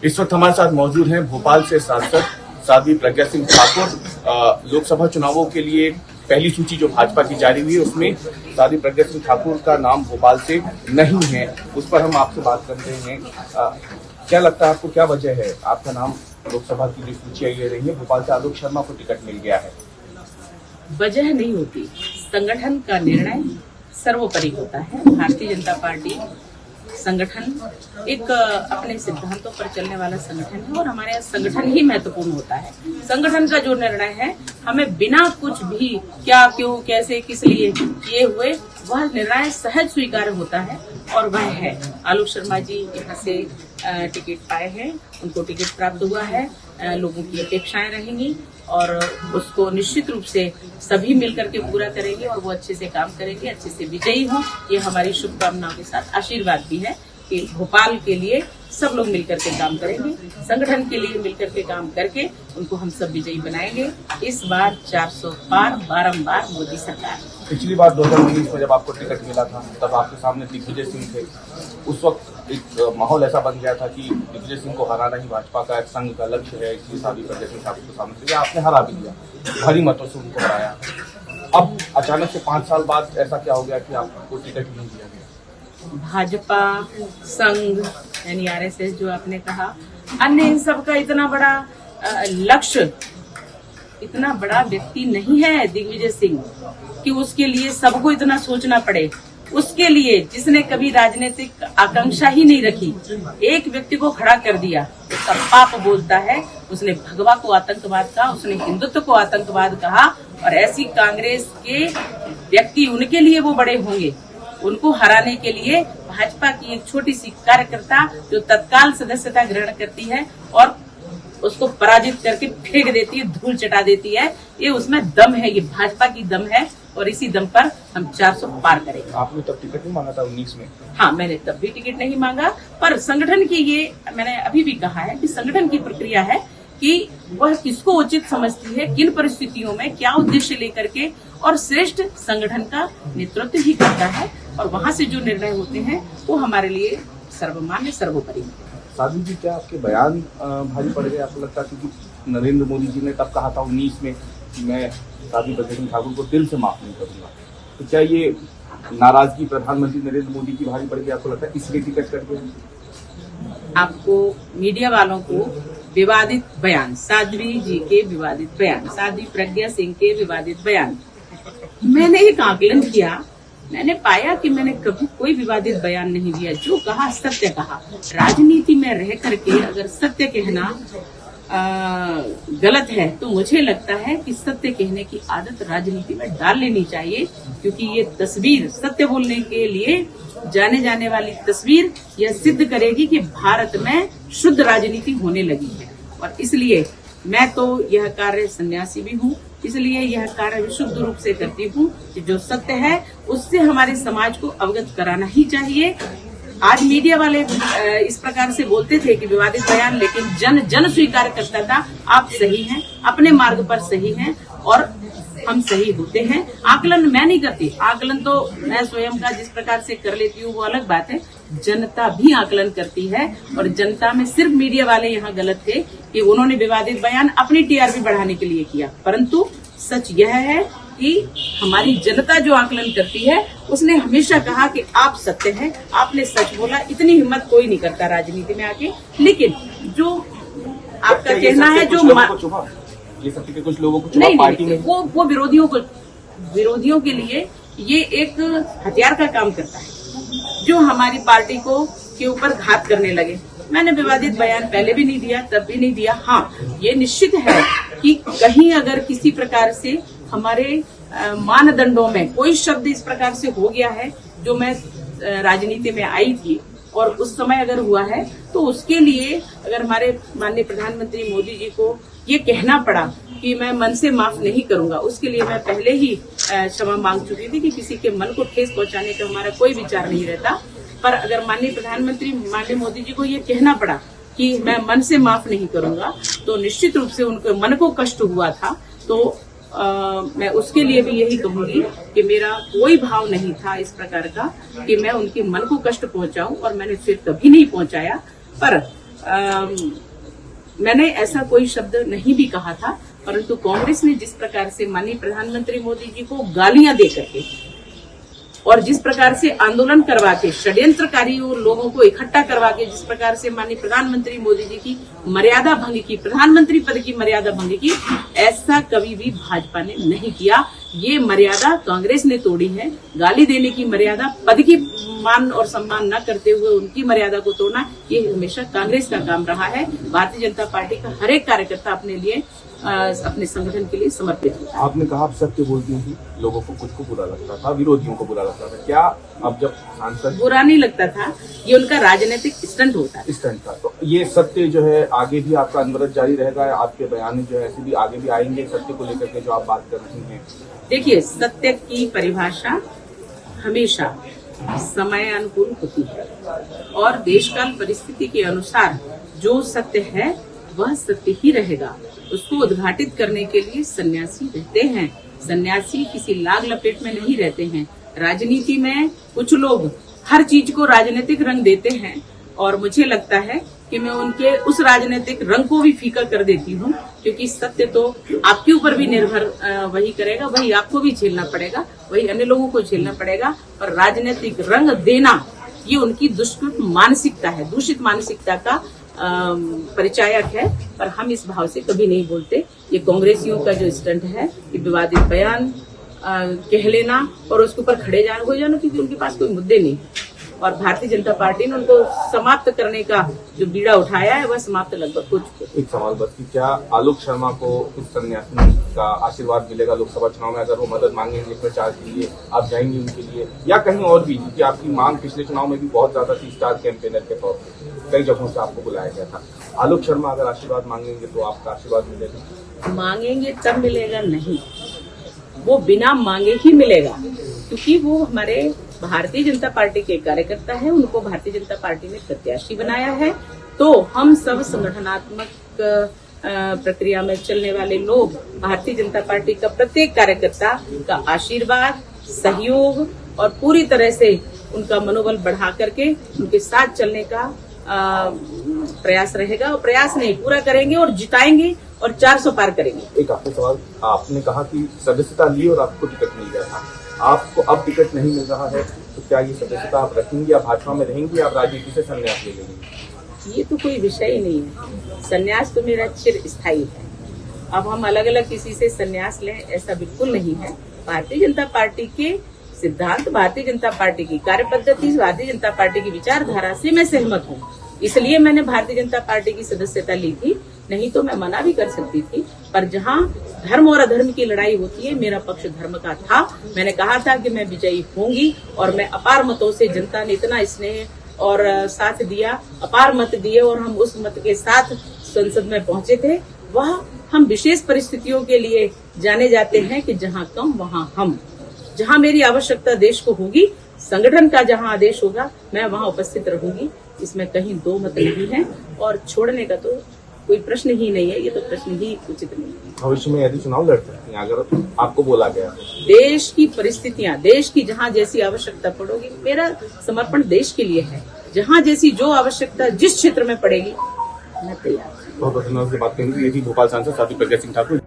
इस वक्त हमारे साथ मौजूद हैं भोपाल से सांसद साध्वी प्रज्ञा सिंह ठाकुर। लोकसभा चुनावों के लिए पहली सूची जो भाजपा की जारी हुई है उसमें साध्वी प्रज्ञा सिंह ठाकुर का नाम भोपाल से नहीं है, उस पर हम आपसे बात कर रहे हैं। क्या लगता है आपको, क्या वजह है आपका नाम लोकसभा की जो सूची आई रही है, भोपाल से आलोक शर्मा को टिकट मिल गया है? वजह नहीं होती, संगठन का निर्णय सर्वोपरि होता है। भारतीय जनता पार्टी संगठन एक अपने सिद्धांतों पर चलने वाला संगठन है और हमारे यहाँ संगठन ही महत्वपूर्ण होता है। संगठन का जो निर्णय है, हमें बिना कुछ भी क्या, क्यों, कैसे, किस लिए किए हुए वह निर्णय सहज स्वीकार्य होता है और वह है आलोक शर्मा जी यहाँ से टिकट पाए हैं, उनको टिकट प्राप्त हुआ है। लोगों की अपेक्षाएं रहेंगी और उसको निश्चित रूप से सभी मिलकर के पूरा करेंगे और वो अच्छे से काम करेंगे, अच्छे से विजयी हों। ये हमारी शुभकामनाओं के साथ आशीर्वाद भी है कि भोपाल के लिए सब लोग मिलकर के काम करेंगे, संगठन के लिए मिलकर के काम करके उनको हम सब विजयी बनाएंगे। इस बार 400 पार, बारंबार मोदी सरकार। पिछली बार 2019 में जब आपको टिकट मिला था तब आपके सामने दिग्विजय सिंह थे। उस वक्त एक माहौल ऐसा बन गया था कि दिग्विजय सिंह को हराना ही भाजपा का एक संघ का लक्ष्य है, इसलिए साध्वी प्रज्ञा सिंह ठाकुर को सामने दिया, आपने हरा भी दिया, भारी मतों से उनको हराया। अब अचानक से 5 साल बाद ऐसा क्या हो गया कि आपको टिकट नहीं दिया गया? भाजपा, संघ यानी आरएसएस जो आपने कहा, अन्य इन सब का इतना बड़ा लक्ष्य, इतना बड़ा व्यक्ति नहीं है दिग्विजय सिंह कि उसके लिए सबको इतना सोचना पड़े। उसके लिए जिसने कभी राजनीतिक आकांक्षा ही नहीं रखी, एक व्यक्ति को खड़ा कर दिया, उसका पाप बोलता है। उसने भगवा को आतंकवाद कहा, उसने हिंदुत्व को आतंकवाद कहा और ऐसी कांग्रेस के व्यक्ति, उनके लिए वो बड़े होंगे। उनको हराने के लिए भाजपा की एक छोटी सी कार्यकर्ता जो तत्काल सदस्यता ग्रहण करती है और उसको पराजित करके फेंक देती है, धूल चटा देती है, ये उसमें दम है, ये भाजपा की दम है और इसी दम पर हम 400 पार करेंगे। आपने तब टिकट नहीं मांगा था 19 में? हाँ, मैंने तब भी टिकट नहीं मांगा, पर संगठन की ये मैंने अभी भी कहा है कि संगठन की प्रक्रिया है कि वह किसको उचित समझती है, किन परिस्थितियों में क्या उद्देश्य लेकर के, और श्रेष्ठ संगठन का नेतृत्व ही करता है और वहाँ से जो निर्णय होते हैं वो हमारे लिए सर्वमान्य, सर्वोपरि है। साध्वी जी, क्या आपके बयान भारी पड़ गए आपको लगता है? क्योंकि नरेंद्र मोदी जी ने तब कहा था 19 में कि मैं साध्वी प्रज्ञा सिंह ठाकुर को दिल से माफ नहीं करूंगा, तो क्या ये नाराजगी प्रधानमंत्री नरेंद्र मोदी की भारी पड़ गई आपको लगता है, इसलिए टिकट करके? आपको मीडिया वालों को विवादित बयान, साध्वी जी के विवादित बयान, साध्वी प्रज्ञा सिंह के विवादित बयान, मैंने एक आकलन किया, मैंने पाया कि मैंने कभी कोई विवादित बयान नहीं दिया। जो कहा सत्य कहा। राजनीति में रह करके अगर सत्य कहना गलत है तो मुझे लगता है कि सत्य कहने की आदत राजनीति में डाल लेनी चाहिए, क्योंकि ये तस्वीर, सत्य बोलने के लिए जाने जाने वाली तस्वीर यह सिद्ध करेगी कि भारत में शुद्ध राजनीति होने लगी है। और इसलिए मैं तो यह कार्य सन्यासी भी हूँ, इसलिए यह कार्य विशुद्ध रूप से करती हूँ कि जो सत्य है उससे हमारे समाज को अवगत कराना ही चाहिए। आज मीडिया वाले इस प्रकार से बोलते थे कि विवादित बयान, लेकिन जन स्वीकार करता था आप सही हैं, अपने मार्ग पर सही हैं और हम सही होते हैं। आकलन मैं नहीं करती, आकलन तो मैं स्वयं का जिस प्रकार से कर लेती हूँ वो अलग बात है, जनता भी आकलन करती है। और जनता में सिर्फ मीडिया वाले यहाँ गलत थे कि उन्होंने विवादित बयान अपनी टीआरपी बढ़ाने के लिए किया, परंतु सच यह है कि हमारी जनता जो आकलन करती है उसने हमेशा कहा कि आप सत्य हैं, आपने सच बोला। इतनी हिम्मत कोई नहीं करता राजनीति में आके। लेकिन जो आपका कहना है, जो ये सत्य के कुछ लोगों को चुनाव पार्टी में, वो विरोधियों के लिए ये एक हथियार का काम करता है जो हमारी पार्टी को के ऊपर घात करने लगे। मैंने विवादित बयान पहले भी नहीं दिया, तब भी नहीं दिया। हाँ, ये निश्चित है कि कहीं अगर किसी प्रकार से हमारे मानदंडों में कोई शब्द इस प्रकार से हो गया है जो मैं राजनीति में आई थी और उस समय अगर हुआ है, तो उसके लिए अगर हमारे माननीय प्रधानमंत्री मोदी जी को ये कहना पड़ा कि मैं मन से माफ नहीं करूंगा, उसके लिए मैं पहले ही क्षमा मांग चुकी थी कि किसी के मन को ठेस पहुंचाने का हमारा कोई विचार नहीं रहता। पर अगर माननीय प्रधानमंत्री माननीय मोदी जी को ये कहना पड़ा कि मैं मन से माफ नहीं करूंगा, तो निश्चित रूप से उनके मन को कष्ट हुआ था। तो मैं उसके लिए भी यही कहूंगी कि मेरा कोई भाव नहीं था इस प्रकार का कि मैं उनके मन को कष्ट पहुंचाऊं, और मैंने फिर कभी नहीं पहुंचाया। पर मैंने ऐसा कोई शब्द नहीं भी कहा था, परंतु कांग्रेस ने जिस प्रकार से माननीय प्रधानमंत्री मोदी जी को गालियां दे करके और जिस प्रकार से आंदोलन करवा के षड्यंत्रकारी लोगों को इकट्ठा करवा के जिस प्रकार से माननीय प्रधानमंत्री मोदी जी की मर्यादा भंग की, प्रधानमंत्री पद की मर्यादा भंग की, ऐसा कभी भी भाजपा ने नहीं किया। ये मर्यादा कांग्रेस ने तोड़ी है। गाली देने की मर्यादा, पद की मान और सम्मान न करते हुए उनकी मर्यादा को तोड़ना, ये हमेशा कांग्रेस का काम रहा है। भारतीय जनता पार्टी का हर एक कार्यकर्ता अपने लिए, अपने संगठन के लिए समर्पित होता है। आपने कहा आप सत्य बोलती थी, लोगों को कुछ को बुरा लगता था, विरोधियों को बुरा लगता था। क्या अब जब सांसद बुरा नहीं लगता था, ये उनका राजनीतिक स्टंट होता है। स्टंट था, तो ये सत्य जो है आगे भी आपका अनवरत जारी रहेगा? आपके बयान जो है ऐसे भी आगे भी आएंगे सत्य को लेकर के जो आप बात कर रही हैं? देखिए, सत्य की परिभाषा हमेशा समय अनुकूल होती है और देशकाल परिस्थिति के अनुसार जो सत्य है वह सत्य ही रहेगा। उसको उद्घाटित करने के लिए सन्यासी रहते हैं। सन्यासी किसी लाग लपेट में नहीं रहते हैं। राजनीति में कुछ लोग हर चीज को राजनीतिक रंग देते हैं और मुझे लगता है कि मैं उनके उस राजनीतिक रंग को भी फीका कर देती हूँ, क्योंकि सत्य तो आपके ऊपर भी निर्भर वही करेगा, वही आपको भी झेलना पड़ेगा, वही अन्य लोगों को झेलना पड़ेगा। और राजनीतिक रंग देना ये उनकी दुष्कृत मानसिकता है, दूषित मानसिकता का परिचायक है। पर हम इस भाव से कभी नहीं बोलते। ये कांग्रेसियों का जो स्टंट है, ये विवादित बयान कह लेना और उसके ऊपर खड़े हो जाना, क्योंकि उनके पास कोई मुद्दे नहीं। और भारतीय जनता पार्टी ने उनको समाप्त करने का जो बीड़ा उठाया है वह समाप्त लगभग हो चुका है। एक सवाल बस कि क्या आलोक शर्मा को इस सन्यासी का आशीर्वाद मिलेगा लोकसभा चुनाव में? अगर वो मदद मांगेंगे प्रचार के लिए, आप जाएंगे उनके लिए, या कहीं और भी? क्योंकि आपकी मांग पिछले चुनाव में भी बहुत ज्यादा थी, स्टार कैंपेनर के तौर पर कई जगहों से आपको बुलाया गया था। आलोक शर्मा अगर आशीर्वाद मांगेंगे तो आपका आशीर्वाद मिलेगा? मांगेंगे तब मिलेगा नहीं, वो बिना मांगे ही मिलेगा, क्योंकि वो हमारे भारतीय जनता पार्टी के कार्यकर्ता है। उनको भारतीय जनता पार्टी ने प्रत्याशी बनाया है। तो हम सब संगठनात्मक प्रक्रिया में चलने वाले लोग भारतीय जनता पार्टी का प्रत्येक कार्यकर्ता का आशीर्वाद, सहयोग और पूरी तरह से उनका मनोबल बढ़ा करके उनके साथ चलने का प्रयास रहेगा। और प्रयास नहीं, पूरा करेंगे और जिताएंगे और 400 पार करेंगे। एक आपका सवाल, आपने कहा कि सदस्यता ली और आपको टिकट मिल गया था, आपको अब टिकट नहीं मिल रहा है, तो क्या ये सदस्यता आप रखेंगे? आप भाजपा में रहेंगी? आप राजनीति से संन्यास ले लेंगे? ये तो कोई विषय ही नहीं है। संन्यास तो मेरा चिर स्थायी है। अब हम अलग अलग किसी से संन्यास लें, ऐसा बिल्कुल नहीं है। भारतीय जनता पार्टी के सिद्धांत, भारतीय जनता पार्टी की कार्यपद्धति, भारतीय जनता पार्टी की विचारधारा से मैं सहमत हूँ, इसलिए मैंने भारतीय जनता पार्टी की सदस्यता ली थी। नहीं तो मैं मना भी कर सकती थी। पर जहाँ धर्म और अधर्म की लड़ाई होती है, मेरा पक्ष धर्म का था। मैंने कहा था कि मैं विजयी होंगी और मैं अपार मतों से, जनता ने इतना स्नेह और साथ दिया, अपार मत दिए और हम उस मत के साथ संसद में पहुंचे थे। वह हम विशेष परिस्थितियों के लिए जाने जाते हैं कि जहाँ कम वहाँ हम, जहाँ मेरी आवश्यकता देश को होगी, संगठन का जहाँ आदेश होगा, मैं वहाँ उपस्थित रहूंगी। इसमें कहीं दो मत नहीं है और छोड़ने का तो कोई प्रश्न ही नहीं है। ये तो प्रश्न ही उचित नहीं है। भविष्य में यदि चुनाव लड़ सकती हैं अगर आपको बोला गया? देश की परिस्थितियां, देश की जहाँ जैसी आवश्यकता पड़ेगी, मेरा समर्पण देश के लिए है। जहाँ जैसी जो आवश्यकता जिस क्षेत्र में पड़ेगी, मैं तैयार हूँ। बहुत धन्यवाद से बात करेंगे। ये थी भोपाल सांसद साध्वी प्रज्ञा सिंह ठाकुर।